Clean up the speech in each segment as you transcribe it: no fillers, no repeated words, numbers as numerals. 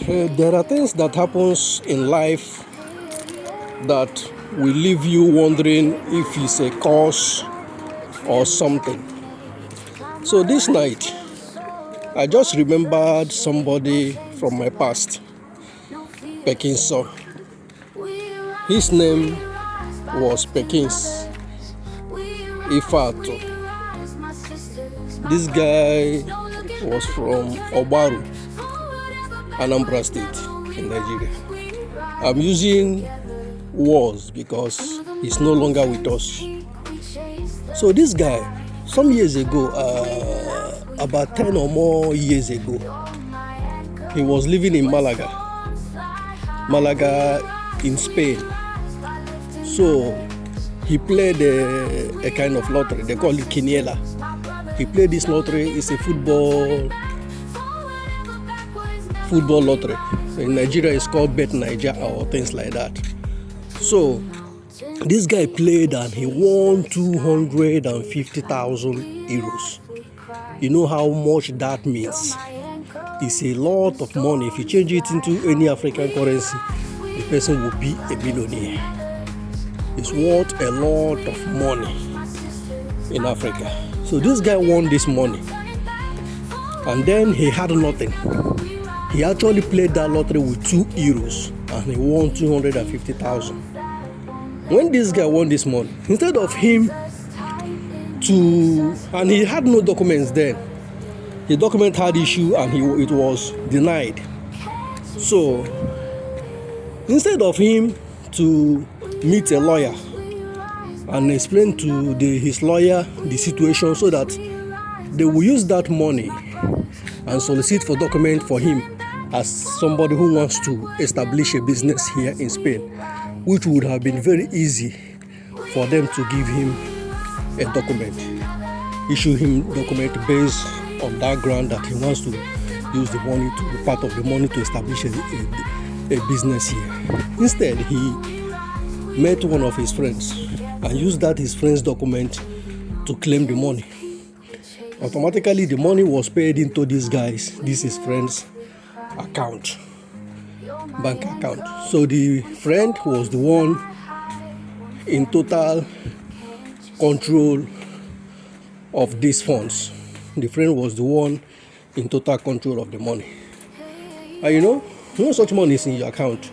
There are things that happens in life that will leave you wondering if it's a cause or something. So this night, I just remembered somebody from my past, Pekinso. His name was Pekins Ifato. This guy was from Obaru, Anambra State in Nigeria. I'm using was because he's no longer with us. So this guy, some years ago, about 10 or more years ago, he was living in Malaga in Spain. So he played a kind of lottery, they call it Quiniela. He played this lottery, it's a football lottery. In Nigeria, it's called Bet Niger or things like that. So this guy played and he won 250,000 euros. You know how much that means? It's a lot of money. If you change it into any African currency, the person will be a millionaire. It's worth a lot of money in Africa. So this guy won this money and then he had nothing. He actually played that lottery with 2 euros and he won 250,000. When this guy won this money, instead of him and he had no documents then, the document had issue and it was denied. So instead of him to meet a lawyer and explain to his lawyer the situation so that they will use that money and solicit for document for him as somebody who wants to establish a business here in Spain, which would have been very easy for them to give him a document, issue him document based on that ground that he wants to use the money to part of the money to establish a business here. Instead, he met one of his friends and used that his friend's document to claim the money. Automatically, the money was paid into this his friend's account, bank account. So the friend was the one in total control of these funds. The friend was the one in total control of the money. And when such money is in your account,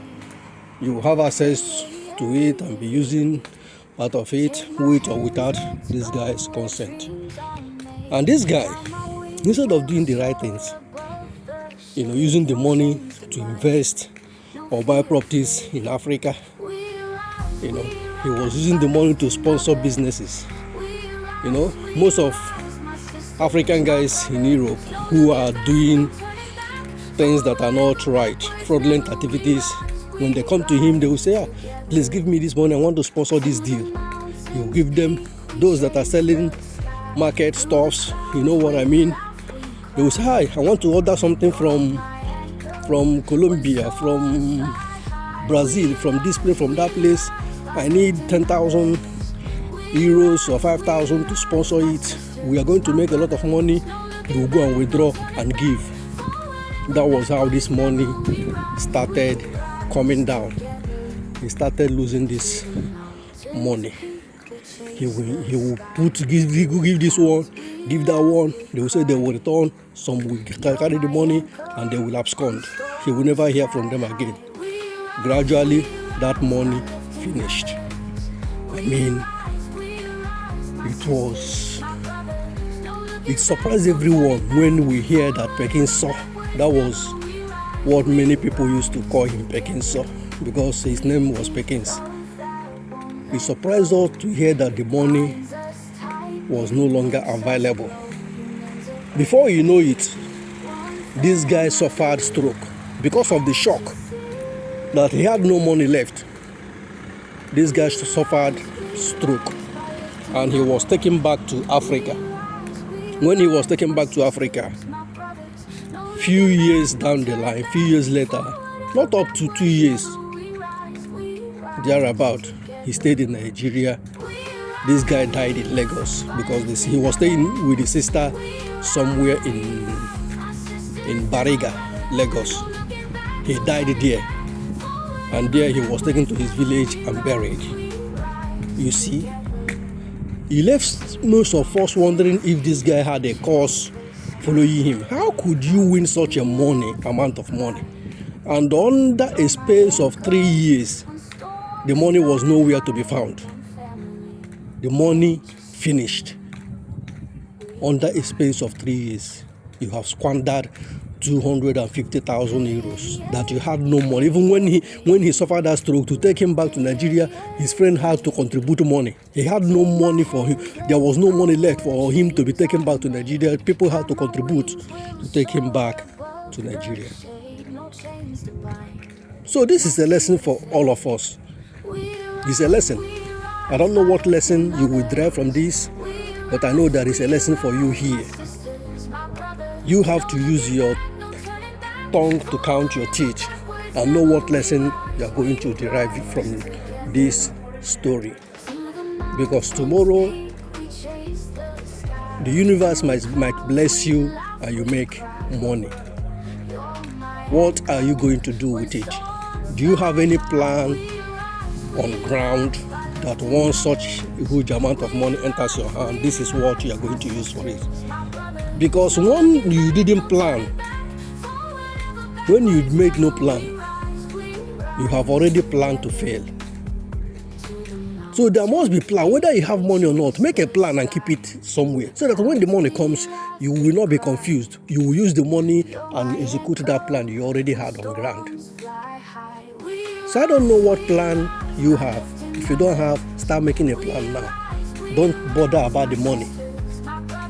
you have access to it and be using part of it with or without this guy's consent. And this guy, instead of doing the right things, using the money to invest or buy properties in Africa, he was using the money to sponsor businesses. Most of African guys in Europe who are doing things that are not right, fraudulent activities, when they come to him, they will say, please give me this money, I want to sponsor this deal. He will give them. Those that are selling market stuffs, you know what I mean? They will say, hi, I want to order something from Colombia, from Brazil, from this place, from that place. I need 10,000 euros or 5,000 to sponsor it. We are going to make a lot of money. You will go and withdraw and give. That was how this money started coming down. He started losing this money. He will give this one, give that one. They will say they will return. Some will carry the money and they will abscond. He will never hear from them again. Gradually, that money finished. It surprised everyone when we hear that Pekinso. That was what many people used to call him, Pekinso, because his name was Pekins. It surprised us to hear that the money was no longer available. Before you know it, this guy suffered stroke because of the shock that he had no money left. This guy suffered stroke and he was taken back to Africa. When he was taken back to Africa, few years down the line, few years later, not up to 2 years, thereabout, he stayed in Nigeria. This guy died in Lagos because he was staying with his sister somewhere in Bariga, Lagos. he died there. And there he was taken to his village and buried. You see, he left most of us wondering if this guy had a cause following him. How could you win such a amount of money? And under a space of 3 years, the money was nowhere to be found. The money finished. Under a space of 3 years, you have squandered 250,000 euros that you had no money. Even when he suffered that stroke, to take him back to Nigeria, his friend had to contribute money. He had no money for him. There was no money left for him to be taken back to Nigeria. People had to contribute to take him back to Nigeria. So this is a lesson for all of us. It's a lesson. I don't know what lesson you will derive from this, but I know there is a lesson for you here. You have to use your tongue to count your teeth and know what lesson you are going to derive from this story. Because tomorrow, the universe might bless you and you make money. What are you going to do with it? Do you have any plan on ground that once such a huge amount of money enters your hand, this is what you are going to use for it? Because when you didn't plan, when you made no plan, you have already planned to fail. So there must be plan. Whether you have money or not, make a plan and keep it somewhere, so that when the money comes, you will not be confused. You will use the money and execute that plan you already had on ground. So I don't know what plan you have. If you don't have, start making a plan now. Don't bother about the money.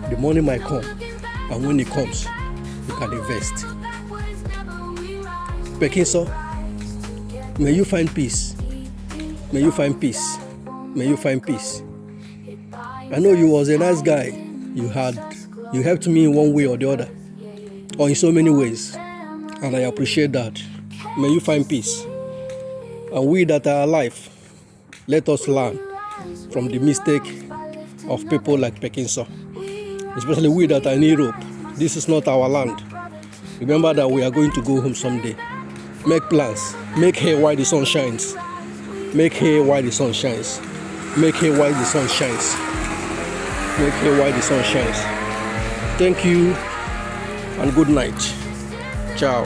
The money might come, and when it comes, you can invest. Pekinso, may you find peace. May you find peace. May you find peace. I know you was a nice guy. You helped me in one way or the other, or in so many ways, and I appreciate that. May you find peace. And we that are alive, let us learn from the mistake of people like Pekinso, especially we that are in Europe. This is not our land. Remember that we are going to go home someday. Make plans. Make hay while the sun shines. Make hay while the sun shines. Make hay while the sun shines. Make hay while the sun shines. Thank you and good night. Ciao.